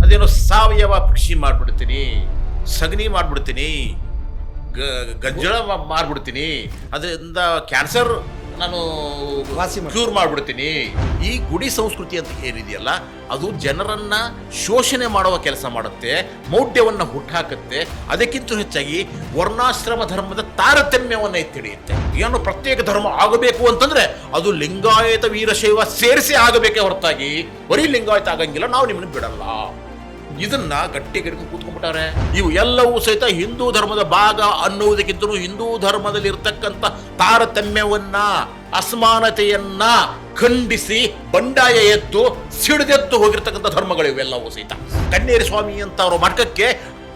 ಅದೇನೋ ಸಾವಯವ ಕೃಷಿ ಮಾಡಿಬಿಡ್ತೀನಿ, ಸಗಣಿ ಮಾಡಿಬಿಡ್ತೀನಿ, ಗಂಜಳ ಮಾಡಿಬಿಡ್ತೀನಿ, ಅದರಿಂದ ಕ್ಯಾನ್ಸರ್ ನಾನು ಕ್ಯೂರ್ ಮಾಡಿಬಿಡ್ತೀನಿ. ಈ ಗುಡಿ ಸಂಸ್ಕೃತಿ ಅಂತ ಏನಿದೆಯಲ್ಲ ಅದು ಜನರನ್ನ ಶೋಷಣೆ ಮಾಡುವ ಕೆಲಸ ಮಾಡುತ್ತೆ, ಮೌಢ್ಯವನ್ನು ಹುಟ್ಟಾಕತ್ತೆ. ಅದಕ್ಕಿಂತ ಹೆಚ್ಚಾಗಿ ವರ್ಣಾಶ್ರಮ ಧರ್ಮದ ತಾರತಮ್ಯವನ್ನು ಎತ್ತಿಡಿಯುತ್ತೆ. ಏನು ಪ್ರತ್ಯೇಕ ಧರ್ಮ ಆಗಬೇಕು ಅಂತಂದ್ರೆ ಅದು ಲಿಂಗಾಯತ ವೀರಶೈವ ಸೇರಿಸಿ ಆಗಬೇಕೇ ಹೊರತಾಗಿ ಬರೀ ಲಿಂಗಾಯತ ಆಗಂಗಿಲ್ಲ, ನಾವು ನಿಮ್ಮನ್ನು ಬಿಡಲ್ಲ. ಇದನ್ನ ಗಟ್ಟಿಗೆ ಕೂತ್ಕೊಂಡ್ಬಿಟ್ಟಾರೆ. ಇವು ಎಲ್ಲವೂ ಸಹಿತ ಹಿಂದೂ ಧರ್ಮದ ಭಾಗ ಅನ್ನುವುದಕ್ಕಿಂತಲೂ ಹಿಂದೂ ಧರ್ಮದಲ್ಲಿ ಇರ್ತಕ್ಕಂಥ ತಾರತಮ್ಯವನ್ನ, ಅಸಮಾನತೆಯನ್ನ ಖಂಡಿಸಿ ಬಂಡಾಯ ಎದ್ದು ಸಿಡಿದೆದ್ದು ಹೋಗಿರ್ತಕ್ಕಂಥ ಧರ್ಮಗಳು ಇವೆಲ್ಲವೂ ಸಹಿತ. ಕನ್ನೇರಿ ಸ್ವಾಮಿ ಅಂತ ಅವರ ಮಠಕ್ಕೆ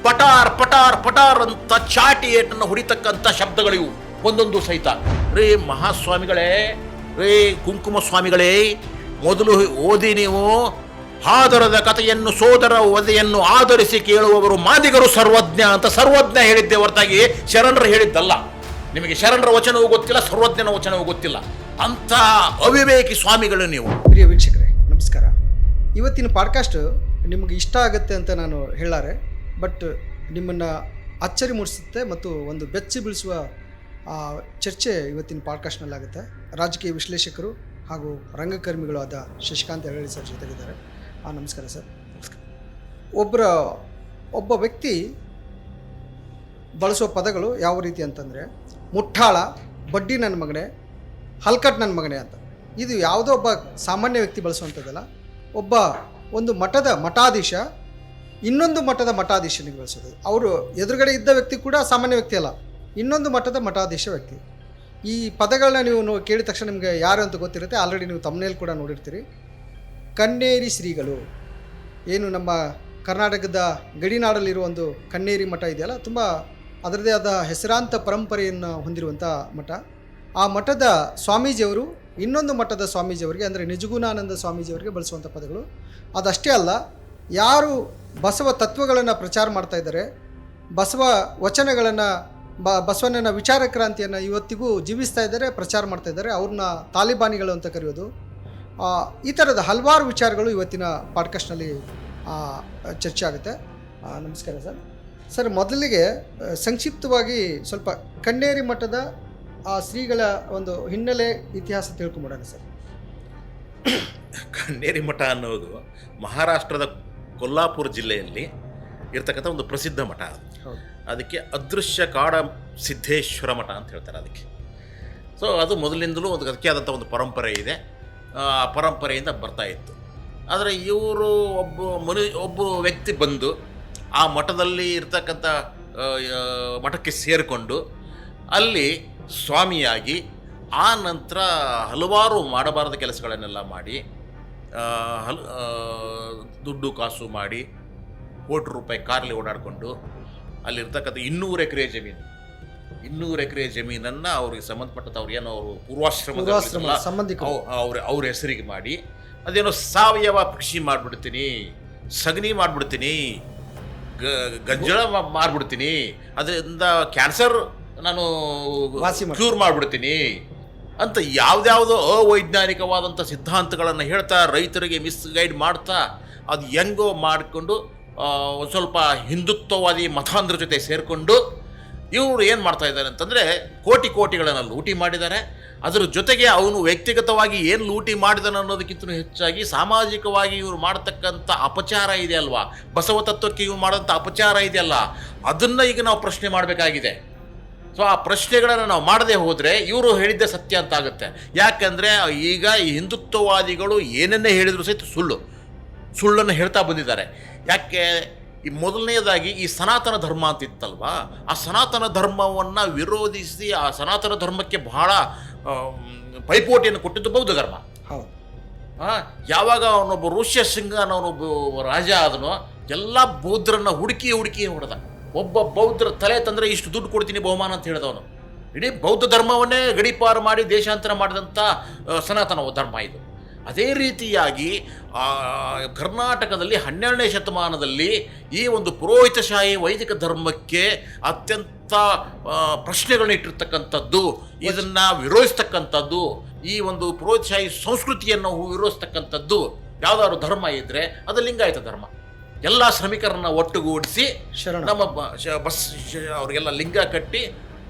ಪಟಾರ್ ಪಟಾರ್ ಪಟಾರ್ ಅಂತ ಚಾಟಿ ಏಟನ್ನು ಹೊಡಿತಕ್ಕಂಥ ಶಬ್ದಗಳಿವು ಒಂದೊಂದು ಸಹಿತ. ರೇ ಮಹಾಸ್ವಾಮಿಗಳೇ, ರೇ ಕುಂಕುಮ ಸ್ವಾಮಿಗಳೇ, ಮೊದಲು ಓದಿ ನೀವು ಆದರದ ಕಥೆಯನ್ನು, ಸೋದರ ವಧೆಯನ್ನು ಆಧರಿಸಿ ಕೇಳುವವರು ಮಾದಿಗರು ಸರ್ವಜ್ಞ ಅಂತ ಸರ್ವಜ್ಞ ಹೇಳಿದ್ದೆ ಹೊರತಾಗಿ ಶರಣರು ಹೇಳಿದ್ದಲ್ಲ. ನಿಮಗೆ ಶರಣರ ವಚನವೂ ಗೊತ್ತಿಲ್ಲ, ಸರ್ವಜ್ಞನ ವಚನವೂ ಗೊತ್ತಿಲ್ಲ. ಅಂಥ ಅವಿವೇಕಿ ಸ್ವಾಮಿಗಳು ನೀವು. ಪ್ರಿಯ ವೀಕ್ಷಕರೇ ನಮಸ್ಕಾರ. ಇವತ್ತಿನ ಪಾಡ್ಕಾಸ್ಟ್ ನಿಮಗೆ ಇಷ್ಟ ಆಗುತ್ತೆ ಅಂತ ನಾನು ಹೇಳಾರೆ, ಬಟ್ ನಿಮ್ಮನ್ನು ಅಚ್ಚರಿ ಮೂಡಿಸುತ್ತೆ ಮತ್ತು ಒಂದು ಬೆಚ್ಚಿ ಬೀಳಿಸುವ ಚರ್ಚೆ ಇವತ್ತಿನ ಪಾಡ್ಕಾಸ್ಟ್ನಲ್ಲಾಗುತ್ತೆ. ರಾಜಕೀಯ ವಿಶ್ಲೇಷಕರು ಹಾಗೂ ರಂಗಕರ್ಮಿಗಳು ಆದ ಶಶಿಕಾಂತ್ ಯರಳಿ ಸರ್ ಜೊತೆಗಿದ್ದಾರೆ. ನಮಸ್ಕಾರ ಸರ್. ಒಬ್ಬ ವ್ಯಕ್ತಿ ಬಳಸುವ ಪದಗಳು ಯಾವ ರೀತಿ ಅಂತಂದರೆ ಮುಠಾಳ, ಬಡ್ಡಿ ನನ್ನ ಮಗನೇ, ಹಲ್ಕಟ್ ನನ್ನ ಮಗನೇ ಅಂತ. ಇದು ಯಾವುದೋ ಒಬ್ಬ ಸಾಮಾನ್ಯ ವ್ಯಕ್ತಿ ಬಳಸುವಂಥದ್ದಲ್ಲ. ಒಂದು ಮಠದ ಮಠಾಧೀಶ ಇನ್ನೊಂದು ಮಠದ ಮಠಾಧೀಶನಿಗೆ ಬಳಸೋದು. ಅವರು ಎದುರುಗಡೆ ಇದ್ದ ವ್ಯಕ್ತಿ ಕೂಡ ಸಾಮಾನ್ಯ ವ್ಯಕ್ತಿ ಅಲ್ಲ, ಇನ್ನೊಂದು ಮಠದ ಮಠಾಧೀಶ ವ್ಯಕ್ತಿ. ಈ ಪದಗಳನ್ನ ನೀವು ಕೇಳಿದ ತಕ್ಷಣ ನಿಮಗೆ ಯಾರು ಅಂತ ಗೊತ್ತಿರುತ್ತೆ. ಆಲ್ರೆಡಿ ನೀವು ತಮ್ಮನೇಲಿ ಕೂಡ ನೋಡಿರ್ತೀರಿ. ಕನ್ನೇರಿ ಶ್ರೀಗಳು ಏನು ನಮ್ಮ ಕರ್ನಾಟಕದ ಗಡಿನಾಡಲ್ಲಿರುವ ಒಂದು ಕನ್ನೇರಿ ಮಠ ಇದೆಯಲ್ಲ, ತುಂಬ ಅದರದೇ ಆದ ಹೆಸರಾಂತ ಪರಂಪರೆಯನ್ನು ಹೊಂದಿರುವಂಥ ಮಠ. ಆ ಮಠದ ಸ್ವಾಮೀಜಿಯವರು ಇನ್ನೊಂದು ಮಠದ ಸ್ವಾಮೀಜಿಯವರಿಗೆ ಅಂದರೆ ನಿಜಗುಣಾನಂದ ಸ್ವಾಮೀಜಿಯವರಿಗೆ ಬಳಸುವಂಥ ಪದಗಳು. ಅದಷ್ಟೇ ಅಲ್ಲ, ಯಾರು ಬಸವ ತತ್ವಗಳನ್ನು ಪ್ರಚಾರ ಮಾಡ್ತಾ ಇದ್ದಾರೆ, ಬಸವ ವಚನಗಳನ್ನು, ಬಸವಣ್ಣನ ವಿಚಾರ ಕ್ರಾಂತಿಯನ್ನು ಇವತ್ತಿಗೂ ಜೀವಿಸ್ತಾ ಇದ್ದಾರೆ, ಪ್ರಚಾರ ಮಾಡ್ತಾ ಇದ್ದಾರೆ, ಅವ್ರನ್ನ ತಾಲಿಬಾನಿಗಳು ಅಂತ ಕರೆಯೋದು. ಈ ಥರದ ಹಲವಾರು ವಿಚಾರಗಳು ಇವತ್ತಿನ ಪಾಡ್ಕಾಸ್ಟ್ನಲ್ಲಿ ಚರ್ಚೆ ಆಗುತ್ತೆ. ನಮಸ್ಕಾರ ಸರ್. ಸರ್, ಮೊದಲಿಗೆ ಸಂಕ್ಷಿಪ್ತವಾಗಿ ಸ್ವಲ್ಪ ಕನ್ನೇರಿ ಮಠದ ಶ್ರೀಗಳ ಒಂದು ಹಿನ್ನೆಲೆ ಇತಿಹಾಸ ತಿಳ್ಕೊಂಬಿಡೋಣ ಸರ್. ಕನ್ನೇರಿ ಮಠ ಅನ್ನೋದು ಮಹಾರಾಷ್ಟ್ರದ ಕೊಲ್ಲಾಪುರ ಜಿಲ್ಲೆಯಲ್ಲಿ ಇರ್ತಕ್ಕಂಥ ಒಂದು ಪ್ರಸಿದ್ಧ ಮಠ. ಅದಕ್ಕೆ ಅದೃಶ್ಯ ಕಾಡ ಸಿದ್ದೇಶ್ವರ ಮಠ ಅಂತ ಹೇಳ್ತಾರೆ ಅದಕ್ಕೆ. ಸೊ ಅದು ಮೊದಲಿಂದಲೂ ಒಂದು ಅದಕ್ಕೆ ಆದಂಥ ಒಂದು ಪರಂಪರೆ ಇದೆ. ಪರಂಪರೆಯಿಂದ ಬರ್ತಾ ಇತ್ತು. ಆದರೆ ಇವರು ಒಬ್ಬ ವ್ಯಕ್ತಿ ಬಂದು ಆ ಮಠದಲ್ಲಿ ಇರ್ತಕ್ಕಂಥ ಮಠಕ್ಕೆ ಸೇರಿಕೊಂಡು ಅಲ್ಲಿ ಸ್ವಾಮಿಯಾಗಿ ಆ ನಂತರ ಹಲವಾರು ಮಾಡಬಾರದ ಕೆಲಸಗಳನ್ನೆಲ್ಲ ಮಾಡಿ ದುಡ್ಡು ಕಾಸು ಮಾಡಿ ಕೋಟಿ ರೂಪಾಯಿ ಕಾರಲ್ಲಿ ಓಡಾಡಿಕೊಂಡು ಅಲ್ಲಿರ್ತಕ್ಕಂಥ 200 ಎಕರೆ ಜಮೀನು, 200 ಎಕರೆ ಜಮೀನನ್ನು ಅವ್ರಿಗೆ ಸಂಬಂಧಪಟ್ಟಂಥ ಅವ್ರು ಏನೋ ಅವರು ಪೂರ್ವಾಶ್ರಮ ಅವ್ರ ಹೆಸರಿಗೆ ಮಾಡಿ ಅದೇನೋ ಸಾವಯವ ಕೃಷಿ ಮಾಡಿಬಿಡ್ತೀನಿ, ಸಗಣಿ ಮಾಡಿಬಿಡ್ತೀನಿ, ಗಂಜಳ ಮಾಡಿಬಿಡ್ತೀನಿ, ಅದರಿಂದ ಕ್ಯಾನ್ಸರ್ ನಾನು ಕ್ಯೂರ್ ಮಾಡಿಬಿಡ್ತೀನಿ ಅಂತ ಯಾವುದ್ಯಾವುದೋ ಅವೈಜ್ಞಾನಿಕವಾದಂಥ ಸಿದ್ಧಾಂತಗಳನ್ನು ಹೇಳ್ತಾ ರೈತರಿಗೆ ಮಿಸ್ಗೈಡ್ ಮಾಡ್ತಾ ಅದು ಹೆಂಗೋ ಮಾಡಿಕೊಂಡು ಒಂದು ಸ್ವಲ್ಪ ಹಿಂದುತ್ವವಾದಿ ಮತಾಂಧ್ರ ಜೊತೆ ಸೇರಿಕೊಂಡು ಇವರು ಏನು ಮಾಡ್ತಾ ಇದ್ದಾರೆ ಅಂತಂದರೆ ಕೋಟಿಗಳನ್ನು ಲೂಟಿ ಮಾಡಿದ್ದಾರೆ. ಅದರ ಜೊತೆಗೆ ಅವನು ವ್ಯಕ್ತಿಗತವಾಗಿ ಏನು ಲೂಟಿ ಮಾಡಿದಾನೆ ಅನ್ನೋದಕ್ಕಿಂತ ಹೆಚ್ಚಾಗಿ ಸಾಮಾಜಿಕವಾಗಿ ಇವರು ಮಾಡತಕ್ಕಂಥ ಅಪಚಾರ ಇದೆ ಅಲ್ವಾ, ಬಸವ ತತ್ವಕ್ಕೆ ಇವ್ರು ಮಾಡೋಂಥ ಅಪಚಾರ ಇದೆಯಲ್ಲ, ಅದನ್ನು ಈಗ ನಾವು ಪ್ರಶ್ನೆ ಮಾಡಬೇಕಾಗಿದೆ. ಸೊ ಆ ಪ್ರಶ್ನೆಗಳನ್ನು ನಾವು ಮಾಡದೆ ಹೋದರೆ ಇವರು ಹೇಳಿದ್ದೆ ಸತ್ಯ ಅಂತ ಆಗುತ್ತೆ. ಯಾಕೆಂದರೆ ಈಗ ಈ ಹಿಂದುತ್ವವಾದಿಗಳು ಏನನ್ನೇ ಹೇಳಿದ್ರು ಸಹಿತ ಸುಳ್ಳನ್ನು ಹೇಳ್ತಾ ಬಂದಿದ್ದಾರೆ. ಯಾಕೆ? ಈ ಮೊದಲನೇದಾಗಿ ಈ ಸನಾತನ ಧರ್ಮ ಅಂತ ಇತ್ತಲ್ವಾ, ಆ ಸನಾತನ ಧರ್ಮವನ್ನು ವಿರೋಧಿಸಿ ಆ ಸನಾತನ ಧರ್ಮಕ್ಕೆ ಬಹಳ ಪೈಪೋಟಿಯನ್ನು ಕೊಟ್ಟಿದ್ದು ಬೌದ್ಧ ಧರ್ಮ. ಯಾವಾಗ ಅವನೊಬ್ಬ ಋಷ್ಯ ಸಿಂಗ ಅನ್ನೋನೊಬ್ಬ ರಾಜ ಆದನೋ ಎಲ್ಲ ಬೌದ್ಧರನ್ನು ಹುಡುಕಿ ಹೊಡೆದ. ಒಬ್ಬ ಬೌದ್ಧರ ತಲೆ ತಂದರೆ ಇಷ್ಟು ದುಡ್ಡು ಕೊಡ್ತೀನಿ ಬಹುಮಾನ ಅಂತ ಹೇಳಿದವನು. ಇಡೀ ಬೌದ್ಧ ಧರ್ಮವನ್ನೇ ಗಡೀಪಾರು ಮಾಡಿ ದೇಶಾಂತರ ಮಾಡಿದಂಥ ಸನಾತನ ಧರ್ಮ ಇದು. ಅದೇ ರೀತಿಯಾಗಿ ಕರ್ನಾಟಕದಲ್ಲಿ 12ನೇ ಶತಮಾನದಲ್ಲಿ ಈ ಒಂದು ಪುರೋಹಿತಶಾಹಿ ವೈದಿಕ ಧರ್ಮಕ್ಕೆ ಅತ್ಯಂತ ಪ್ರಶ್ನೆಗಳನ್ನ ಇಟ್ಟಿರ್ತಕ್ಕಂಥದ್ದು, ಇದನ್ನು ವಿರೋಧಿಸ್ತಕ್ಕಂಥದ್ದು, ಈ ಒಂದು ಪುರೋಹಿತಶಾಹಿ ಸಂಸ್ಕೃತಿಯನ್ನು ವಿರೋಧಿಸ್ತಕ್ಕಂಥದ್ದು ಯಾವುದಾದ್ರು ಧರ್ಮ ಇದ್ದರೆ ಅದು ಲಿಂಗಾಯತ ಧರ್ಮ. ಎಲ್ಲ ಶ್ರಮಿಕರನ್ನ ಒಟ್ಟುಗೂಡಿಸಿ ಶರಣ. ನಮ್ಮ ಅವರಿಗೆಲ್ಲ ಲಿಂಗ ಕಟ್ಟಿ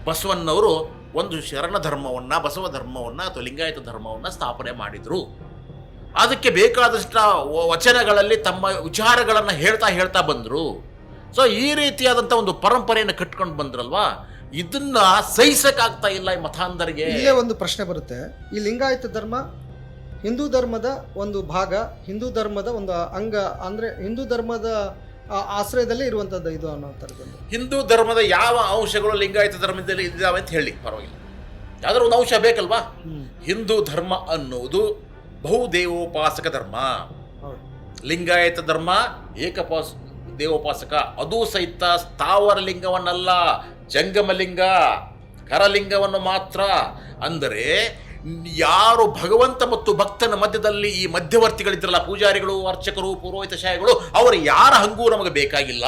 ಬಸವಣ್ಣವರು ಒಂದು ಶರಣ ಧರ್ಮವನ್ನು, ಬಸವ ಧರ್ಮವನ್ನು ಅಥವಾ ಲಿಂಗಾಯತ ಧರ್ಮವನ್ನು ಸ್ಥಾಪನೆ ಮಾಡಿದರು. ಅದಕ್ಕೆ ಬೇಕಾದಷ್ಟು ವಚನಗಳಲ್ಲಿ ತಮ್ಮ ವಿಚಾರಗಳನ್ನು ಹೇಳ್ತಾ ಬಂದರು. ಸೊ ಈ ರೀತಿಯಾದಂಥ ಒಂದು ಪರಂಪರೆಯನ್ನು ಕಟ್ಕೊಂಡು ಬಂದ್ರಲ್ವಾ, ಇದನ್ನ ಸಹಿಸಕ್ಕಾಗ್ತಾ ಇಲ್ಲ ಈ ಮತಾಂಧರಿಗೆ. ಇಲ್ಲೇ ಒಂದು ಪ್ರಶ್ನೆ ಬರುತ್ತೆ. ಈ ಲಿಂಗಾಯತ ಧರ್ಮ ಹಿಂದೂ ಧರ್ಮದ ಒಂದು ಭಾಗ, ಹಿಂದೂ ಧರ್ಮದ ಒಂದು ಅಂಗ, ಅಂದರೆ ಹಿಂದೂ ಧರ್ಮದ ಆಶ್ರಯದಲ್ಲೇ ಇರುವಂಥದ್ದು ಇದು ಅನ್ನೋಂಥದ್ದು. ಹಿಂದೂ ಧರ್ಮದ ಯಾವ ಅಂಶಗಳು ಲಿಂಗಾಯತ ಧರ್ಮದಲ್ಲಿ ಇದ್ದಾವೆ ಅಂತ ಹೇಳಿ ಪರವಾಗಿಲ್ಲ, ಯಾವ್ದಾದ್ರು ಒಂದು ಅಂಶ ಬೇಕಲ್ವಾ. ಹಿಂದೂ ಧರ್ಮ ಅನ್ನೋದು ಬಹುದೇವೋಪಾಸಕ ಧರ್ಮ. ಲಿಂಗಾಯತ ಧರ್ಮ ದೇವೋಪಾಸಕ, ಅದು ಸಹಿತ ಸ್ಥಾವರ ಲಿಂಗವನ್ನಲ್ಲ, ಜಂಗಮ ಲಿಂಗ, ಕರಲಿಂಗವನ್ನು ಮಾತ್ರ. ಅಂದರೆ ಯಾರು ಭಗವಂತ ಮತ್ತು ಭಕ್ತನ ಮಧ್ಯದಲ್ಲಿ ಈ ಮಧ್ಯವರ್ತಿಗಳಿದ್ರಲ್ಲ, ಪೂಜಾರಿಗಳು, ಅರ್ಚಕರು, ಪುರೋಹಿತ ಶಾಹಿಗಳು, ಅವರು ಯಾರ ಹಂಗೂ ನಮಗೆ ಬೇಕಾಗಿಲ್ಲ.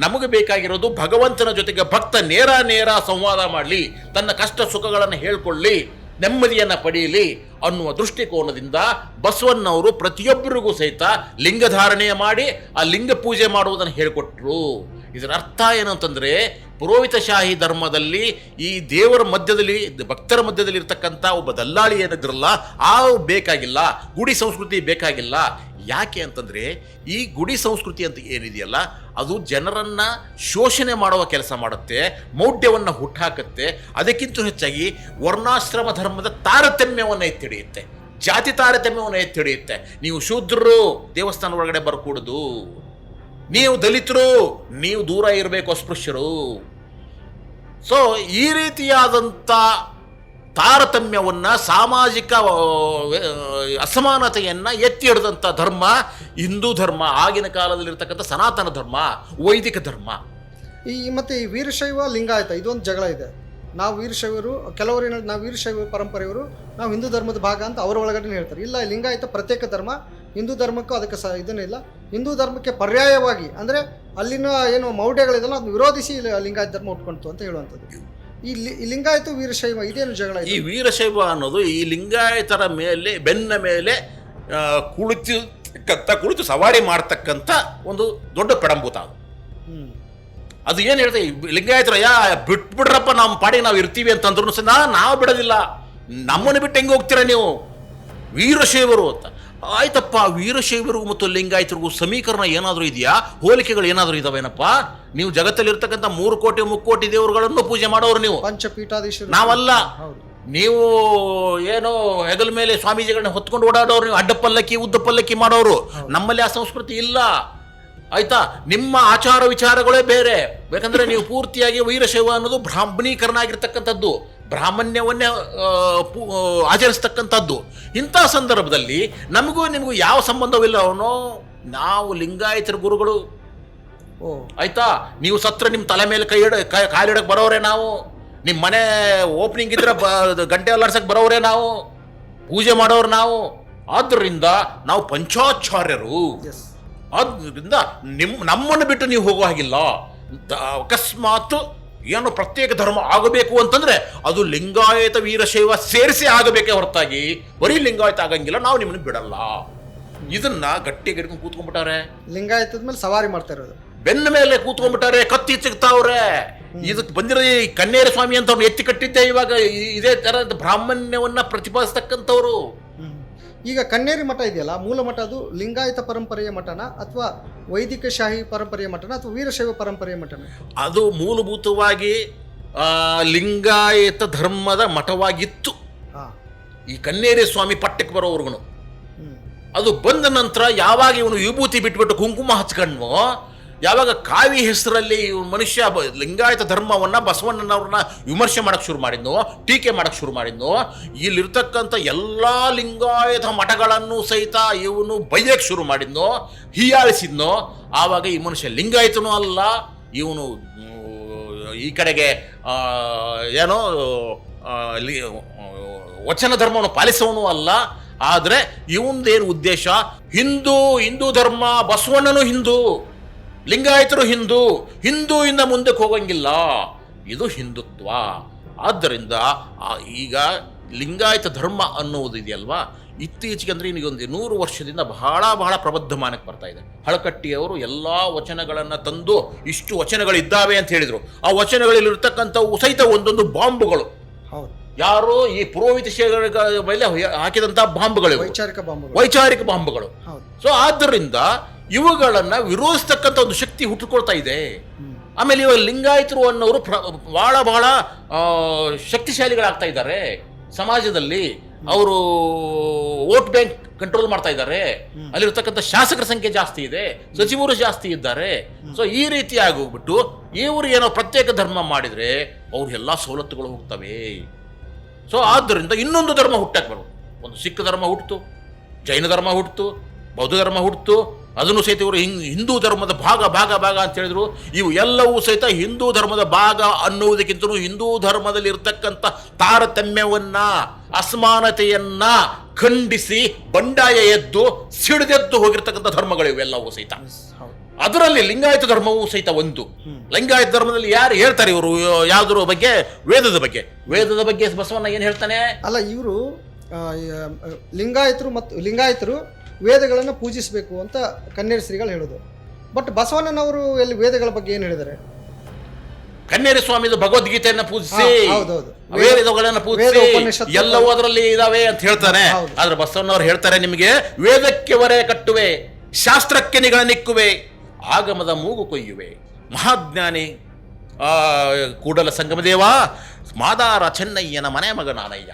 ನಮಗೆ ಬೇಕಾಗಿರೋದು ಭಗವಂತನ ಜೊತೆಗೆ ಭಕ್ತ ನೇರ ಸಂವಾದ ಮಾಡಲಿ, ತನ್ನ ಕಷ್ಟ ಸುಖಗಳನ್ನು ಹೇಳ್ಕೊಳ್ಳಿ, ನೆಮ್ಮದಿಯನ್ನು ಪಡೆಯಲಿ ಅನ್ನುವ ದೃಷ್ಟಿಕೋನದಿಂದ ಬಸವಣ್ಣವರು ಪ್ರತಿಯೊಬ್ಬರಿಗೂ ಸಹಿತ ಲಿಂಗಧಾರಣೆಯ ಮಾಡಿ ಆ ಲಿಂಗ ಪೂಜೆ ಮಾಡುವುದನ್ನು ಹೇಳಿಕೊಟ್ರು. ಇದರ ಅರ್ಥ ಏನು ಅಂತಂದರೆ, ಪುರೋಹಿತಶಾಹಿ ಧರ್ಮದಲ್ಲಿ ಈ ದೇವರ ಮಧ್ಯದಲ್ಲಿ, ಭಕ್ತರ ಮಧ್ಯದಲ್ಲಿ ಇರ್ತಕ್ಕಂಥ ಒಬ್ಬ ದಲ್ಲಾಳಿ ಏನಿದ್ರಲ್ಲ, ಆ ಬೇಕಾಗಿಲ್ಲ. ಗುಡಿ ಸಂಸ್ಕೃತಿ ಬೇಕಾಗಿಲ್ಲ. ಯಾಕೆ ಅಂತಂದರೆ, ಈ ಗುಡಿ ಸಂಸ್ಕೃತಿ ಅಂತ ಏನಿದೆಯಲ್ಲ, ಅದು ಜನರನ್ನು ಶೋಷಣೆ ಮಾಡುವ ಕೆಲಸ ಮಾಡುತ್ತೆ, ಮೌಢ್ಯವನ್ನು ಹುಟ್ಟಾಕತ್ತೆ. ಅದಕ್ಕಿಂತ ಹೆಚ್ಚಾಗಿ ವರ್ಣಾಶ್ರಮ ಧರ್ಮದ ತಾರತಮ್ಯವನ್ನು ಎತ್ತಿಡಿಯುತ್ತೆ, ಜಾತಿ ತಾರತಮ್ಯವನ್ನು ಎತ್ತಿಡಿಯುತ್ತೆ. ನೀವು ಶೂದ್ರರು ದೇವಸ್ಥಾನ ಒಳಗಡೆ ಬರಕೂಡದು, ನೀವು ದಲಿತರು ನೀವು ದೂರ ಇರಬೇಕು, ಅಸ್ಪೃಶ್ಯರು. ಸೊ ಈ ರೀತಿಯಾದಂಥ ತಾರತಮ್ಯವನ್ನು, ಸಾಮಾಜಿಕ ಅಸಮಾನತೆಯನ್ನು ಎತ್ತಿ ಹಿಡಿದಂಥ ಧರ್ಮ ಹಿಂದೂ ಧರ್ಮ, ಆಗಿನ ಕಾಲದಲ್ಲಿರ್ತಕ್ಕಂಥ ಸನಾತನ ಧರ್ಮ, ವೈದಿಕ ಧರ್ಮ. ಮತ್ತು ಈ ವೀರಶೈವ ಲಿಂಗಾಯತ ಇದೊಂದು ಜಗಳ ಇದೆ. ನಾವು ವೀರಶೈವರು, ಕೆಲವರು ಏನಾದ್ರು ನಾವು ವೀರಶೈವ ಪರಂಪರೆಯವರು, ನಾವು ಹಿಂದೂ ಧರ್ಮದ ಭಾಗ ಅಂತ ಅವರ ಒಳಗಡೆ ಹೇಳ್ತಾರೆ. ಇಲ್ಲ, ಲಿಂಗಾಯತ ಪ್ರತ್ಯೇಕ ಧರ್ಮ, ಹಿಂದೂ ಧರ್ಮಕ್ಕೂ ಅದಕ್ಕೆ ಇದನ್ನಿಲ್ಲ. ಹಿಂದೂ ಧರ್ಮಕ್ಕೆ ಪರ್ಯಾಯವಾಗಿ, ಅಂದರೆ ಅಲ್ಲಿನ ಏನು ಮೌಢ್ಯಗಳಿದೆಯಲ್ಲ ಅದನ್ನು ವಿರೋಧಿಸಿ ಕುಳಿತು ಧರ್ಮ ಉಟ್ಕೊಂತು ಅಂತ ಹೇಳುವಂಥದ್ದು. ಈ ಲಿಂಗಾಯತ ವೀರಶೈವ ಇದೇನು ಜಗಳ? ಈ ವೀರಶೈವ ಅನ್ನೋದು ಈ ಲಿಂಗಾಯತರ ಮೇಲೆ, ಬೆನ್ನ ಮೇಲೆ ಕುಳಿತು ಸವಾರಿ ಮಾಡ್ತಕ್ಕಂಥ ಒಂದು ದೊಡ್ಡ ಪೆಡಂಭೂತ. ಅದು ಏನು ಹೇಳ್ತೇವೆ, ಲಿಂಗಾಯತರ ಬಿಟ್ಬಿಡ್ರಪ್ಪ, ನಮ್ಮ ಪಾಡಿಗೆ ನಾವು ಇರ್ತೀವಿ ಅಂತಂದ್ರೂ ಸಹ ನಾವು ಬಿಡೋದಿಲ್ಲ, ನಮ್ಮನ್ನು ಬಿಟ್ಟು ಹೆಂಗೆ ಹೋಗ್ತೀರಾ ನೀವು ವೀರಶೈವರು ಅಂತ. ಆಯ್ತಪ್ಪ, ವೀರಶೈವರಿಗೂ ಮತ್ತು ಲಿಂಗಾಯತರಿಗೂ ಸಮೀಕರಣ ಏನಾದರೂ ಇದೆಯಾ, ಹೋಲಿಕೆಗಳು ಏನಾದರೂ ಇದಾವೇನಪ್ಪ? ನೀವು ಜಗತ್ತಲ್ಲಿರ್ತಕ್ಕಂಥ 3 ಕೋಟಿ ಮುಕ್ಕೋಟಿ ದೇವರುಗಳನ್ನು ಪೂಜೆ ಮಾಡೋರು ನೀವು, ಪಂಚಪೀಠಾಧೀಶರು ನಾವಲ್ಲ. ನೀವು ಏನು ಹೆಗಲ ಮೇಲೆ ಸ್ವಾಮೀಜಿಗಳನ್ನ ಹೊತ್ಕೊಂಡು ಓಡಾಡೋರು, ನೀವು ಅಡ್ಡ ಪಲ್ಲಕ್ಕಿ ಉದ್ದ ಪಲ್ಲಕ್ಕಿ ಮಾಡೋರು. ನಮ್ಮಲ್ಲಿ ಆ ಸಂಸ್ಕೃತಿ ಇಲ್ಲ, ಆಯ್ತಾ? ನಿಮ್ಮ ಆಚಾರ ವಿಚಾರಗಳೇ ಬೇರೆ. ಯಾಕಂದ್ರೆ ನೀವು ಪೂರ್ತಿಯಾಗಿ ವೀರಶೈವ ಅನ್ನೋದು ಬ್ರಾಹ್ಮಣೀಕರಣ ಆಗಿರ್ತಕ್ಕಂಥದ್ದು, ಬ್ರಾಹ್ಮಣ್ಯವನ್ನೇ ಆಚರಿಸ್ತಕ್ಕಂಥದ್ದು. ಇಂಥ ಸಂದರ್ಭದಲ್ಲಿ ನಮಗೂ ನಿಮಗೂ ಯಾವ ಸಂಬಂಧವಿಲ್ಲ. ಅವನು ನಾವು ಲಿಂಗಾಯತರ ಗುರುಗಳು, ಆಯ್ತಾ? ನೀವು ಸತ್ರ ನಿಮ್ಮ ತಲೆ ಮೇಲೆ ಕಾಲಿಡಕ್ಕೆ ಬರೋರೆ ನಾವು, ನಿಮ್ಮ ಮನೆ ಓಪನಿಂಗ್ ಇದ್ರೆ ಗಂಟೆ ಅಲ್ಲಾಡ್ಸಕ್ಕೆ ಬರೋರೆ ನಾವು, ಪೂಜೆ ಮಾಡೋರು ನಾವು. ಆದ್ದರಿಂದ ನಾವು ಪಂಚಾಚಾರ್ಯರು. ಆದ್ದರಿಂದ ನಮ್ಮನ್ನು ಬಿಟ್ಟು ನೀವು ಹೋಗೋ ಹಾಗಿಲ್ಲ. ಅಕಸ್ಮಾತ್ ಏನು ಪ್ರತ್ಯೇಕ ಧರ್ಮ ಆಗಬೇಕು ಅಂತಂದ್ರೆ ಅದು ಲಿಂಗಾಯತ ವೀರಶೈವ ಸೇರಿಸಿ ಆಗಬೇಕೇ ಹೊರತಾಗಿ ಬರೀ ಲಿಂಗಾಯತ ಆಗಂಗಿಲ್ಲ, ನಾವು ನಿಮ್ಮನ್ನು ಬಿಡಲ್ಲ. ಇದನ್ನ ಗಟ್ಟಿ ಗಡ್ಕೊಂಡು ಕೂತ್ಕೊಂಡ್ಬಿಟ್ಟಾರೆ. ಲಿಂಗಾಯತದ ಮೇಲೆ ಸವಾರಿ ಮಾಡ್ತಾ ಇರೋದು, ಬೆನ್ನ ಮೇಲೆ ಕೂತ್ಕೊಂಡ್ಬಿಟ್ಟಾರೆ, ಕತ್ತಿ ಸಿಗ್ತಾವ್ರೆ. ಇದಕ್ಕೆ ಬಂದಿರೋ ಈ ಕನ್ನೇರ ಸ್ವಾಮಿ ಅಂತ ಅವ್ರು ಎತ್ತಿ ಕಟ್ಟಿದ್ದೆ. ಇವಾಗ ಇದೇ ತರ ಬ್ರಾಹ್ಮಣ್ಯವನ್ನ ಪ್ರತಿಪಾದಿಸ್ತಕ್ಕಂಥವ್ರು. ಈಗ ಕನ್ನೇರಿ ಮಠ ಇದೆಯಲ್ಲ, ಮೂಲ ಮಠ, ಅದು ಲಿಂಗಾಯತ ಪರಂಪರೆಯ ಮಠನ ಅಥವಾ ವೈದಿಕ ಶಾಹಿ ಪರಂಪರೆಯ ಮಠನ ಅಥವಾ ವೀರಶೈವ ಪರಂಪರೆಯ ಮಠನ? ಅದು ಮೂಲಭೂತವಾಗಿ ಲಿಂಗಾಯತ ಧರ್ಮದ ಮಠವಾಗಿತ್ತು. ಈ ಕನ್ನೇರಿ ಸ್ವಾಮಿ ಪಟ್ಟಕ್ಕೆ ಬರೋವರ್ಗು ಅದು ಬಂದ ನಂತರ ಯಾವಾಗ ಇವನು ವಿಭೂತಿ ಬಿಟ್ಬಿಟ್ಟು ಕುಂಕುಮ ಹಚ್ಕೊಂಡ್ವೋ, ಯಾವಾಗ ಕಾವಿ ಹೆಸರಲ್ಲಿ ಮನುಷ್ಯ ಲಿಂಗಾಯತ ಧರ್ಮವನ್ನು, ಬಸವಣ್ಣನವ್ರನ್ನ ವಿಮರ್ಶೆ ಮಾಡಕ್ಕೆ ಶುರು ಮಾಡಿದ್ನೋ, ಟೀಕೆ ಮಾಡಕ್ಕೆ ಶುರು ಮಾಡಿದ್ನೋ, ಇಲ್ಲಿರ್ತಕ್ಕಂಥ ಎಲ್ಲ ಲಿಂಗಾಯತ ಮಠಗಳನ್ನು ಸಹಿತ ಇವನು ಬೈಯಕ್ಕೆ ಶುರು ಮಾಡಿದ್ನೋ, ಹೀಯಾಳಿಸಿದ್ನೋ, ಆವಾಗ ಈ ಮನುಷ್ಯ ಲಿಂಗಾಯತನೂ ಅಲ್ಲ, ಇವನು ಈ ಕಡೆಗೆ ಏನೋ ವಚನ ಧರ್ಮವನ್ನು ಪಾಲಿಸುವವನು ಅಲ್ಲ. ಆದರೆ ಇವಂದೇನು ಉದ್ದೇಶ, ಹಿಂದೂ ಧರ್ಮ, ಬಸವಣ್ಣನು ಹಿಂದೂ, ಲಿಂಗಾಯತರು ಹಿಂದೂ ಇಂದ ಮುಂದಕ್ಕೆ ಹೋಗಂಗಿಲ್ಲ, ಇದು ಹಿಂದುತ್ವ. ಆದ್ದರಿಂದ ಈಗ ಲಿಂಗಾಯತ ಧರ್ಮ ಅನ್ನುವುದು ಇದೆಯಲ್ವಾ, ಇತ್ತೀಚೆಗೆ ಅಂದರೆ ಇನ್ನೊಂದು 100 ವರ್ಷದಿಂದ ಬಹಳ ಪ್ರಬುದ್ಧಮಾನಕ್ಕೆ ಬರ್ತಾ ಇದೆ. ಹಳಕಟ್ಟಿಯವರು ಎಲ್ಲ ವಚನಗಳನ್ನು ತಂದು ಇಷ್ಟು ವಚನಗಳಿದ್ದಾವೆ ಅಂತ ಹೇಳಿದರು. ಆ ವಚನಗಳಲ್ಲಿರ್ತಕ್ಕಂಥವು ಸಹಿತ ಒಂದೊಂದು ಬಾಂಬುಗಳು. ಹೌದು, ಯಾರು ಈ ಪುರೋಹಿತ ಮೇಲೆ ಹಾಕಿದಂಥ ಬಾಂಬುಗಳು, ವೈಚಾರಿಕ ಬಾಂಬುಗಳು. ಸೊ ಆದ್ದರಿಂದ ಇವುಗಳನ್ನ ವಿರೋಧಿಸ್ತಕ್ಕಂಥ ಒಂದು ಶಕ್ತಿ ಹುಟ್ಟುಕೊಳ್ತಾ ಇದೆ. ಆಮೇಲೆ ಇವಾಗ ಲಿಂಗಾಯತರು ಅನ್ನೋರು ಬಹಳ ಶಕ್ತಿಶಾಲಿಗಳಾಗ್ತಾ ಇದ್ದಾರೆ ಸಮಾಜದಲ್ಲಿ. ಅವರು ವೋಟ್ ಬ್ಯಾಂಕ್ ಕಂಟ್ರೋಲ್ ಮಾಡ್ತಾ ಇದ್ದಾರೆ. ಅಲ್ಲಿರ್ತಕ್ಕಂಥ ಶಾಸಕರ ಸಂಖ್ಯೆ ಜಾಸ್ತಿ ಇದೆ, ಸಚಿವರು ಜಾಸ್ತಿ ಇದ್ದಾರೆ. ಸೊ ಈ ರೀತಿ ಆಗೋಗ್ಬಿಟ್ಟು ಇವರು ಏನೋ ಪ್ರತ್ಯೇಕ ಧರ್ಮ ಮಾಡಿದ್ರೆ ಅವ್ರ ಎಲ್ಲ ಸವಲತ್ತುಗಳು ಹೋಗ್ತವೆ. ಸೊ ಆದ್ದರಿಂದ ಇನ್ನೊಂದು ಧರ್ಮ ಹುಟ್ಟಕ್ಕೆ ಬರೋದು. ಒಂದು ಸಿಖ್ ಧರ್ಮ ಹುಟ್ಟಿತು, ಜೈನ ಧರ್ಮ ಹುಟ್ಟಿತು, ಬೌದ್ಧ ಧರ್ಮ ಹುಟ್ಟಿತು. ಅದನ್ನು ಸಹಿತ ಇವರು ಹಿಂದೂ ಧರ್ಮದ ಭಾಗ ಅಂತ ಹೇಳಿದ್ರು. ಇವು ಎಲ್ಲವೂ ಸಹಿತ ಹಿಂದೂ ಧರ್ಮದ ಭಾಗ ಅನ್ನುವುದಕ್ಕಿಂತಲೂ ಹಿಂದೂ ಧರ್ಮದಲ್ಲಿ ಇರ್ತಕ್ಕಂಥ ತಾರತಮ್ಯವನ್ನ, ಅಸಮಾನತೆಯನ್ನ ಖಂಡಿಸಿ ಬಂಡಾಯ ಎದ್ದು ಸಿಡಿದೆದ್ದು ಹೋಗಿರ್ತಕ್ಕಂಥ ಧರ್ಮಗಳು ಇವೆಲ್ಲವೂ ಸಹಿತ. ಅದರಲ್ಲಿ ಲಿಂಗಾಯತ ಧರ್ಮವೂ ಸಹಿತ ಒಂದು. ಲಿಂಗಾಯತ ಧರ್ಮದಲ್ಲಿ ಯಾರು ಹೇಳ್ತಾರೆ ಇವರು ಯಾವುದ್ರ ಬಗ್ಗೆ? ವೇದದ ಬಗ್ಗೆ ಬಸವಣ್ಣ ಏನು ಹೇಳ್ತಾನೆ? ಅಲ್ಲ, ಇವರು ಲಿಂಗಾಯತರು ವೇದಗಳನ್ನು ಪೂಜಿಸಬೇಕು ಅಂತ ಕನ್ನೇರಿ ಶ್ರೀಗಳು ಹೇಳೋದು. ಬಟ್ ಬಸವಣ್ಣನವರು ಎಲ್ಲಿ ವೇದಗಳ ಬಗ್ಗೆ ಏನು ಹೇಳಿದ್ದಾರೆ? ಕನ್ನೇರಿ ಸ್ವಾಮಿದು ಭಗವದ್ಗೀತೆಯನ್ನ ಪೂಜಿಸಿ, ವೇದಗಳನ್ನ ಪೂಜಿಸಿ, ಎಲ್ಲವೂ ಅದರಲ್ಲಿ ಇದಾವೆ ಅಂತ ಹೇಳ್ತಾನೆ. ಆದ್ರೆ ಬಸವಣ್ಣವ್ರು ಹೇಳ್ತಾರೆ, ನಿಮಗೆ ವೇದಕ್ಕೆ ಹೊರೆ ಕಟ್ಟುವೆ, ಶಾಸ್ತ್ರಕ್ಕೆ ನಿಕ್ಕುವೆ, ಆಗಮದ ಮೂಗು ಕೊಯ್ಯುವೆ, ಮಹಾಜ್ಞಾನಿ ಕೂಡಲ ಸಂಗಮದೇವ ಮಾದಾರ ಚೆನ್ನಯ್ಯನ ಮನೆ ಮಗ ನಾನಯ್ಯ.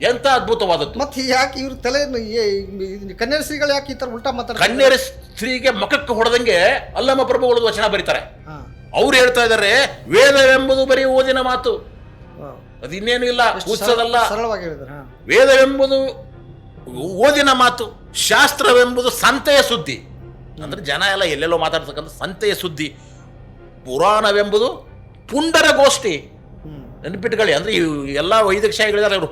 ಎಂತ ಅದ್ಭುತವಾದದ್ದು. ಮತ್ತೆ ಯಾಕೆ ಇವ್ರ ತಲೆ ಕನ್ನೇರಿ ಶ್ರೀಗಳು ಯಾಕೆ ಈ ತರ ಉಲ್ಟಾ ಮಾತಾಡ್ತಾರೆ? ಕನ್ನೇರಿ ಶ್ರೀಗೆ ಮಖಕ್ಕೆ ಹೊಡೆದಂಗೆ ಅಲ್ಲಮ ಪ್ರಭುಗಳು ವಚನ ಬರೀತಾರೆ. ಅವ್ರು ಹೇಳ್ತಾ ಇದ್ದಾರೆ, ವೇದವೆಂಬುದು ಬರೀ ಓದಿನ ಮಾತು, ಅದಿನ್ನೇನು ಇಲ್ಲ, ಉತ್ಸದಲ್ಲ. ಸರಳವಾಗಿ ಹೇಳಿದ್ದಾರೆ. ವೇದವೆಂಬುದು ಓದಿನ ಮಾತು, ಶಾಸ್ತ್ರವೆಂಬುದು ಸಂತೆಯ ಸುದ್ದಿ. ಅಂದ್ರೆ ಜನ ಎಲ್ಲ ಎಲ್ಲೆಲ್ಲೋ ಮಾತಾಡ್ತಕ್ಕಂಥ ಸಂತೆಯ ಸುದ್ದಿ. ಪುರಾಣವೆಂಬುದು ಪುಂಡರ ಗೋಷ್ಠಿ. ನೆನಪಿಟ್ಕೊಳ್ಳಿ, ಅಂದ್ರೆ ಎಲ್ಲ ವೈದಿಕಶಾಹಿಗಳಿದ್ದಾರೆ, ಇವರು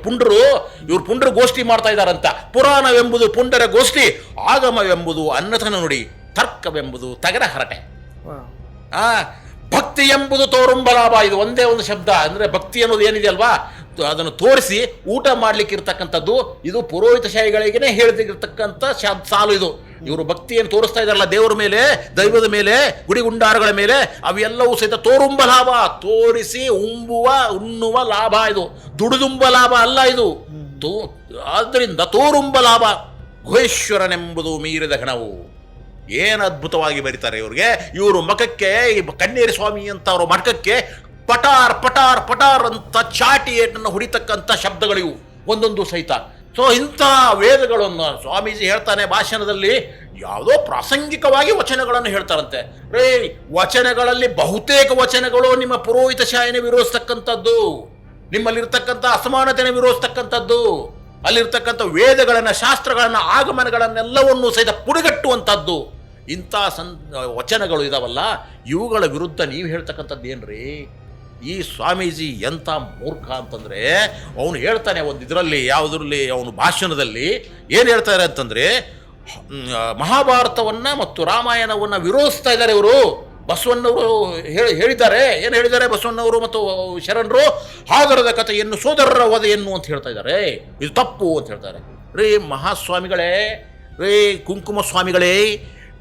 ಪುಂಡರ ಗೋಷ್ಠಿ ಮಾಡ್ತಾ ಇದ್ದಾರಂತ. ಪುರಾಣವೆಂಬುದು ಪುಂಡರ ಗೋಷ್ಠಿ, ಆಗಮವೆಂಬುದು ಅನ್ನತನ ನುಡಿ, ತರ್ಕವೆಂಬುದು ತಗರ ಹರಟೆ, ಭಕ್ತಿ ಎಂಬುದು ತೋರುಂಬಲಾಭ. ಇದು ಒಂದೇ ಒಂದು ಶಬ್ದ. ಅಂದ್ರೆ ಭಕ್ತಿ ಅನ್ನೋದು ಏನಿದೆ ಅಲ್ವಾ, ಅದನ್ನು ತೋರಿಸಿ ಊಟ ಮಾಡ್ಲಿಕ್ಕೆ ಇರ್ತಕ್ಕಂಥದ್ದು. ಇದು ಪುರೋಹಿತಶಾಹಿಗಳಿಗೇನೆ ಹೇಳ್ತಿರ್ತಕ್ಕಂಥ ಸಾಲು ಇದು. ಇವರು ಭಕ್ತಿಯನ್ನು ತೋರಿಸ್ತಾ ಇದ್ದಾರಲ್ಲ ದೇವರ ಮೇಲೆ, ದೈವದ ಮೇಲೆ, ಗುಡಿಗುಂಡಾರಗಳ ಮೇಲೆ, ಅವೆಲ್ಲವೂ ಸಹಿತ ತೋರುಂಬ ಲಾಭ. ತೋರಿಸಿ ಉಣ್ಣುವ ಲಾಭ ಇದು, ದುಡಿದುಂಬ ಲಾಭ ಅಲ್ಲ ಇದು. ಆದ್ದರಿಂದ ತೋರುಂಬ ಲಾಭ. ಗುಹೇಶ್ವರನೆಂಬುದು ಮೀರಿದ ಗಣವು. ಏನು ಅದ್ಭುತವಾಗಿ ಬರೀತಾರೆ ಇವ್ರಿಗೆ. ಇವರು ಮಖಕ್ಕೆ, ಈ ಕನ್ನೇರಿ ಸ್ವಾಮಿ ಅಂತ ಅವರ ಮಖಕ್ಕೆ ಪಟಾರ್ ಪಟಾರ್ ಪಟಾರ್ ಅಂತ ಚಾಟಿ ಏಟನ್ನು ಹೊಡಿತಕ್ಕಂಥ ಶಬ್ದಗಳಿವು ಒಂದೊಂದು ಸಹಿತ. ಸೊ ಇಂಥ ವೇದಗಳನ್ನು ಸ್ವಾಮೀಜಿ ಹೇಳ್ತಾನೆ ಭಾಷಣದಲ್ಲಿ. ಯಾವುದೋ ಪ್ರಾಸಂಗಿಕವಾಗಿ ವಚನಗಳನ್ನು ಹೇಳ್ತಾರಂತೆ. ವಚನಗಳಲ್ಲಿ ಬಹುತೇಕ ವಚನಗಳು ನಿಮ್ಮ ಪುರೋಹಿತ ಶಾಹಿನ ವಿರೋಧಿಸ್ತಕ್ಕಂಥದ್ದು, ನಿಮ್ಮಲ್ಲಿರ್ತಕ್ಕಂಥ ಅಸಮಾನತೆಯನ್ನು ವಿರೋಧಿಸ್ತಕ್ಕಂಥದ್ದು, ಅಲ್ಲಿರ್ತಕ್ಕಂಥ ವೇದಗಳನ್ನು, ಶಾಸ್ತ್ರಗಳನ್ನು, ಆಗಮನಗಳನ್ನೆಲ್ಲವನ್ನೂ ಸಹಿತ ಪುಡಿಗಟ್ಟುವಂಥದ್ದು. ಇಂಥ ವಚನಗಳು ಇದಾವಲ್ಲ, ಇವುಗಳ ವಿರುದ್ಧ ನೀವು ಹೇಳ್ತಕ್ಕಂಥದ್ದು ಏನ್ರಿ? ಈ ಸ್ವಾಮೀಜಿ ಎಂಥ ಮೂರ್ಖ ಅಂತಂದರೆ, ಅವನು ಹೇಳ್ತಾನೆ ಒಂದು ಇದರಲ್ಲಿ, ಯಾವುದರಲ್ಲಿ, ಅವನು ಭಾಷಣದಲ್ಲಿ ಏನು ಹೇಳ್ತಾರೆ ಅಂತಂದರೆ, ಮಹಾಭಾರತವನ್ನು ಮತ್ತು ರಾಮಾಯಣವನ್ನು ವಿರೋಧಿಸ್ತಾ ಇದ್ದಾರೆ ಇವರು. ಬಸವಣ್ಣವರು ಹೇಳಿದ್ದಾರೆ, ಏನು ಹೇಳಿದ್ದಾರೆ ಬಸವಣ್ಣವರು ಮತ್ತು ಶರಣರು? ಹಾದರದ ಕಥೆಯನ್ನು ಸೋದರರ ವಧೆಯನ್ನು ಅಂತ ಹೇಳ್ತಾ ಇದ್ದಾರೆ. ಇದು ತಪ್ಪು ಅಂತ ಹೇಳ್ತಾರೆ. ಮಹಾಸ್ವಾಮಿಗಳೇ, ಕುಂಕುಮ ಸ್ವಾಮಿಗಳೇ,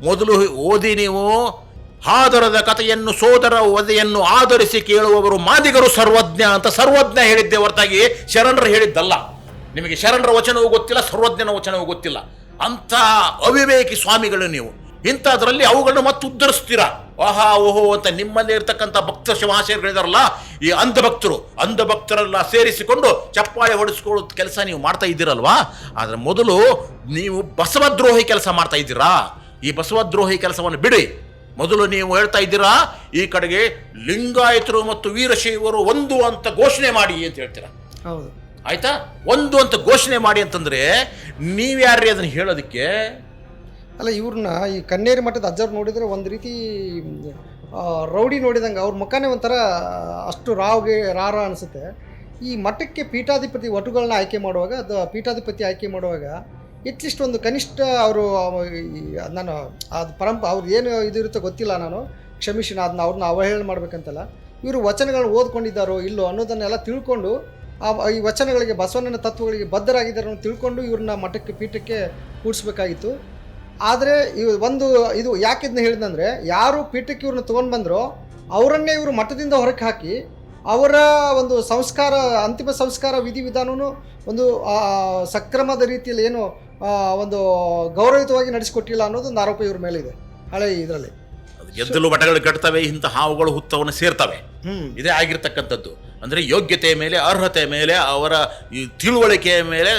ಮೊದಲು ಓದಿ ನೀವು. ಹಾದರದ ಕಥೆಯನ್ನು, ಸೋದರ ವಧೆಯನ್ನು ಆಧರಿಸಿ ಕೇಳುವವರು ಮಾದಿಗರು ಸರ್ವಜ್ಞ ಅಂತ ಸರ್ವಜ್ಞ ಹೇಳಿದ್ದೆ ಹೊರತಾಗಿ ಶರಣರು ಹೇಳಿದ್ದಲ್ಲ. ನಿಮಗೆ ಶರಣರ ವಚನವೂ ಗೊತ್ತಿಲ್ಲ, ಸರ್ವಜ್ಞನ ವಚನವೂ ಗೊತ್ತಿಲ್ಲ. ಅಂಥ ಅವಿವೇಕಿ ಸ್ವಾಮಿಗಳು ನೀವು. ಇಂಥದ್ರಲ್ಲಿ ಅವುಗಳನ್ನು ಮತ್ತೆ ಉದ್ಧರಿಸ್ತೀರಾ. ಓಹೋ ಅಂತ ನಿಮ್ಮಲ್ಲಿ ಇರ್ತಕ್ಕಂಥ ಭಕ್ತ ಮಹಾಶಯರುಗಳಿದಾರಲ್ಲ, ಈ ಅಂಧಭಕ್ತರೆಲ್ಲ ಸೇರಿಸಿಕೊಂಡು ಚಪ್ಪಾಳೆ ಹೊಡಿಸ್ಕೊಳ್ಳೋ ಕೆಲಸ ನೀವು ಮಾಡ್ತಾ ಇದ್ದೀರಲ್ವಾ. ಆದರೆ ಮೊದಲು ನೀವು ಬಸವದ್ರೋಹಿ ಕೆಲಸ ಮಾಡ್ತಾ ಇದ್ದೀರಾ. ಈ ಬಸವದ್ರೋಹಿ ಕೆಲಸವನ್ನು ಬಿಡಿ. ಮೊದಲು ನೀವು ಹೇಳ್ತಾ ಇದ್ದೀರಾ, ಈ ಕಡೆಗೆ ಲಿಂಗಾಯತರು ಮತ್ತು ವೀರಶೈವರು ಒಂದು ಅಂತ ಘೋಷಣೆ ಮಾಡಿ ಅಂತ ಹೇಳ್ತೀರಾ. ಹೌದು, ಆಯ್ತಾ? ಒಂದು ಅಂತ ಘೋಷಣೆ ಮಾಡಿ ಅಂತಂದ್ರೆ ನೀವ್ಯಾರ್ರಿ ಅದನ್ನು ಹೇಳೋದಕ್ಕೆ? ಅಲ್ಲ, ಇವ್ರನ್ನ ಈ ಕನ್ನೇರಿ ಮಠದ ಅಜ್ಜವ್ರು ನೋಡಿದರೆ ಒಂದು ರೀತಿ ರೌಡಿ ನೋಡಿದಂಗೆ, ಅವ್ರ ಮುಖನೇ ಒಂಥರ ಅಷ್ಟು ರಾರ ಅನಿಸುತ್ತೆ. ಈ ಮಠಕ್ಕೆ ಪೀಠಾಧಿಪತಿ ವಟುಗಳನ್ನ ಆಯ್ಕೆ ಮಾಡುವಾಗ, ಅದು ಪೀಠಾಧಿಪತಿ ಆಯ್ಕೆ ಮಾಡುವಾಗ ಎಟ್ಲೀಸ್ಟ್ ಒಂದು ಕನಿಷ್ಠ ಅವರು, ನಾನು ಅದು ಅವ್ರು ಏನು ಇದು ಇರುತ್ತೋ ಗೊತ್ತಿಲ್ಲ, ನಾನು ಕ್ಷಮಿಸಿ, ಅದನ್ನ ಅವ್ರನ್ನ ಅವಹೇಳನ ಮಾಡಬೇಕಂತಲ್ಲ. ಇವರು ವಚನಗಳನ್ನ ಓದ್ಕೊಂಡಿದ್ದಾರೋ ಇಲ್ಲೋ ಅನ್ನೋದನ್ನೆಲ್ಲ ತಿಳ್ಕೊಂಡು ಈ ವಚನಗಳಿಗೆ ಬಸವಣ್ಣನ ತತ್ವಗಳಿಗೆ ಬದ್ಧರಾಗಿದ್ದಾರೆ ಅನ್ನೋ ತಿಳ್ಕೊಂಡು ಇವ್ರನ್ನ ಮಠಕ್ಕೆ ಪೀಠಕ್ಕೆ ಕೂಡಿಸ್ಬೇಕಾಗಿತ್ತು. ಆದರೆ ಇದು ಯಾಕೆ ಇದನ್ನ ಹೇಳಿದಂದರೆ, ಯಾರು ಪೀಠಕ್ಕೆ ಇವ್ರನ್ನ ತೊಗೊಂಡು ಬಂದರೋ ಅವರನ್ನೇ ಇವರು ಮಠದಿಂದ ಹೊರಗೆ ಹಾಕಿ ಅವರ ಒಂದು ಸಂಸ್ಕಾರ, ಅಂತಿಮ ಸಂಸ್ಕಾರ ವಿಧಿವಿಧಾನವೂ ಒಂದು ಸಕ್ರಮದ ರೀತಿಯಲ್ಲಿ ಏನು ಒಂದು ಗೌರವಯುತವಾಗಿ ನಡೆಸಿಕೊಟ್ಟಿಲ್ಲ ಅನ್ನೋದೊಂದು ಆರೋಪ ಇವ್ರ ಮೇಲೆ ಇದೆ ಹಳೆ ಇದರಲ್ಲಿ. ಗೆದ್ದಲು ಮಠಗಳು ಕಟ್ತವೆ, ಇಂಥ ಹಾವುಗಳು ಹುತ್ತವನ್ನು ಸೇರ್ತವೆ. ಇದೇ ಆಗಿರ್ತಕ್ಕಂಥದ್ದು. ಅಂದರೆ ಯೋಗ್ಯತೆಯ ಮೇಲೆ, ಅರ್ಹತೆ ಮೇಲೆ, ಅವರ ಈ ತಿಳುವಳಿಕೆಯ ಮೇಲೆ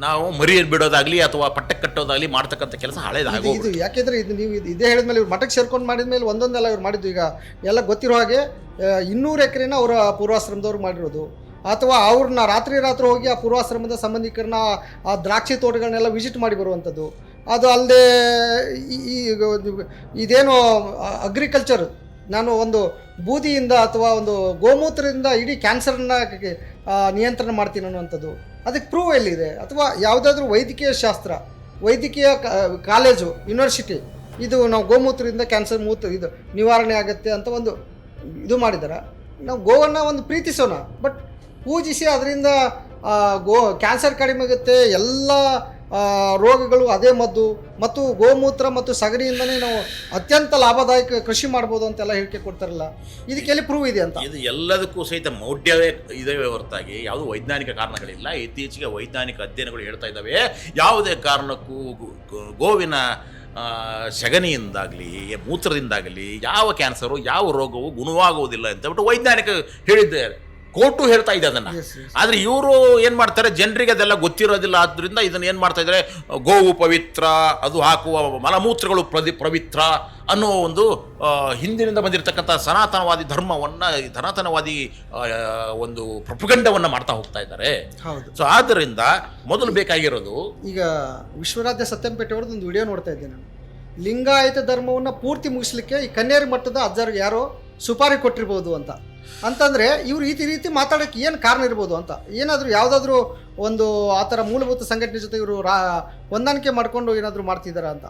ನಾವು ಮರಿಯನ್ನು ಬಿಡೋದಾಗ್ಲಿ ಅಥವಾ ಪಟ್ಟಕ್ಕೆ ಕಟ್ಟೋದಾಗ್ಲಿ ಮಾಡ್ತಕ್ಕಂಥ ಕೆಲಸ ಹಳೇದಾಗಿ ಇದು ಯಾಕೆಂದರೆ ಇದು ನೀವು ಇದೇ ಹೇಳಿದ್ಮೇಲೆ ಇವ್ರು ಮಠಕ್ಕೆ ಸೇರ್ಕೊಂಡು ಮಾಡಿದ್ಮೇಲೆ ಒಂದೊಂದೆಲ್ಲ ಇವ್ರು ಮಾಡಿದ್ದು. ಈಗ ಎಲ್ಲ ಗೊತ್ತಿರೋ ಹಾಗೆ 200 ಎಕರೆನ ಅವರ ಪೂರ್ವಾಶ್ರಮದವ್ರು ಮಾಡಿರೋದು, ಅಥವಾ ಅವ್ರನ್ನ ರಾತ್ರಿ ಹೋಗಿ ಆ ಪೂರ್ವಾಶ್ರಮದ ಸಂಬಂಧಿಕರನ್ನ ಆ ದ್ರಾಕ್ಷಿ ತೋಟಗಳನ್ನೆಲ್ಲ ವಿಸಿಟ್ ಮಾಡಿ ಬರುವಂಥದ್ದು. ಅದು ಅಲ್ಲದೆ ಇದೇನು ಅಗ್ರಿಕಲ್ಚರ್, ನಾನು ಒಂದು ಬೂದಿಯಿಂದ ಅಥವಾ ಒಂದು ಗೋಮೂತ್ರದಿಂದ ಇಡೀ ಕ್ಯಾನ್ಸರ್ನ ನಿಯಂತ್ರಣ ಮಾಡ್ತೀನಿ ಅನ್ನುವಂಥದ್ದು, ಅದಕ್ಕೆ ಪ್ರೂವ್ ಎಲ್ಲಿದೆ? ಅಥವಾ ಯಾವುದಾದ್ರೂ ವೈದ್ಯಕೀಯ ಶಾಸ್ತ್ರ, ವೈದ್ಯಕೀಯ ಕಾಲೇಜು, ಯೂನಿವರ್ಸಿಟಿ ಇದು ನಾವು ಗೋಮೂತ್ರದಿಂದ ಕ್ಯಾನ್ಸರ್ ಇದು ನಿವಾರಣೆ ಆಗುತ್ತೆ ಅಂತ ಒಂದು ಇದು ಮಾಡಿದ್ದಾರೆ. ನಾವು ಗೋವನ್ನು ಒಂದು ಪ್ರೀತಿಸೋಣ, ಬಟ್ ಪೂಜಿಸಿ ಅದರಿಂದ ಕ್ಯಾನ್ಸರ್ ಕಡಿಮೆ ಆಗುತ್ತೆ, ಎಲ್ಲ ರೋಗಗಳು ಅದೇ ಮದ್ದು, ಮತ್ತು ಗೋಮೂತ್ರ ಮತ್ತು ಸಗಣಿಯಿಂದನೇ ನಾವು ಅತ್ಯಂತ ಲಾಭದಾಯಕ ಕೃಷಿ ಮಾಡ್ಬೋದು ಅಂತೆಲ್ಲ ಹೇಳಿಕೆ ಕೊಡ್ತಾರಲ್ಲ, ಇದಕ್ಕೆಲ್ಲಿ ಪ್ರೂವ್ ಇದೆ ಅಂತ? ಇದು ಎಲ್ಲದಕ್ಕೂ ಸಹಿತ ಮೌಢ್ಯವೇ ಇದೆ ಹೊರತಾಗಿ ಯಾವುದೂ ವೈಜ್ಞಾನಿಕ ಕಾರಣಗಳಿಲ್ಲ. ಇತ್ತೀಚೆಗೆ ವೈಜ್ಞಾನಿಕ ಅಧ್ಯಯನಗಳು ಹೇಳ್ತಾ ಇದ್ದಾವೆ, ಯಾವುದೇ ಕಾರಣಕ್ಕೂ ಗೋವಿನ ಸಗಣಿಯಿಂದಾಗಲಿ ಮೂತ್ರದಿಂದಾಗಲಿ ಯಾವ ಕ್ಯಾನ್ಸರು ಯಾವ ರೋಗವು ಗುಣವಾಗುವುದಿಲ್ಲ ಅಂತ ಬಿಟ್ಟು ವೈಜ್ಞಾನಿಕ ಹೇಳಿದ್ದಾರೆ. ಕೋರ್ಟು ಹೇಳ್ತಾ ಇದೆ ಅದನ್ನು. ಆದರೆ ಇವರು ಏನು ಮಾಡ್ತಾರೆ, ಜನರಿಗೆ ಅದೆಲ್ಲ ಗೊತ್ತಿರೋದಿಲ್ಲ. ಆದ್ದರಿಂದ ಇದನ್ನು ಏನು ಮಾಡ್ತಾ ಇದ್ದಾರೆ, ಗೋವು ಪವಿತ್ರ, ಅದು ಹಾಕುವ ಮಲಮೂತ್ರಗಳು ಪವಿತ್ರ ಅನ್ನೋ ಒಂದು ಹಿಂದಿನಿಂದ ಬಂದಿರತಕ್ಕಂಥ ಸನಾತನವಾದಿ ಧರ್ಮವನ್ನು, ಸನಾತನವಾದಿ ಒಂದು ಪ್ರಪಗಂಡವನ್ನು ಮಾಡ್ತಾ ಹೋಗ್ತಾ ಇದ್ದಾರೆ. ಸೊ ಆದ್ದರಿಂದ ಮೊದಲು ಬೇಕಾಗಿರೋದು, ಈಗ ವಿಶ್ವರಾಧ್ಯ ಸತ್ಯಂಪೇಟೆ ಅವ್ರದ್ದು ಒಂದು ವಿಡಿಯೋ ನೋಡ್ತಾ ಇದ್ದೆ ನಾನು. ಲಿಂಗಾಯತ ಧರ್ಮವನ್ನು ಪೂರ್ತಿ ಮುಗಿಸ್ಲಿಕ್ಕೆ ಈ ಕನ್ನೇರಿ ಮಟ್ಟದ ಅಜ್ಜರಿಗೆ ಯಾರೋ ಸುಪಾರಿ ಕೊಟ್ಟಿರ್ಬೋದು ಅಂತಂದರೆ ಇವರು ಈ ರೀತಿ ಮಾತಾಡೋಕ್ಕೆ ಏನು ಕಾರಣ ಇರ್ಬೋದು ಅಂತ. ಏನಾದರೂ ಯಾವುದಾದ್ರೂ ಒಂದು ಆ ಥರ ಮೂಲಭೂತ ಸಂಘಟನೆ ಜೊತೆ ಇವರು ಹೊಂದಾಣಿಕೆ ಮಾಡಿಕೊಂಡು ಏನಾದರೂ ಮಾಡ್ತಿದ್ದಾರಾ ಅಂತ.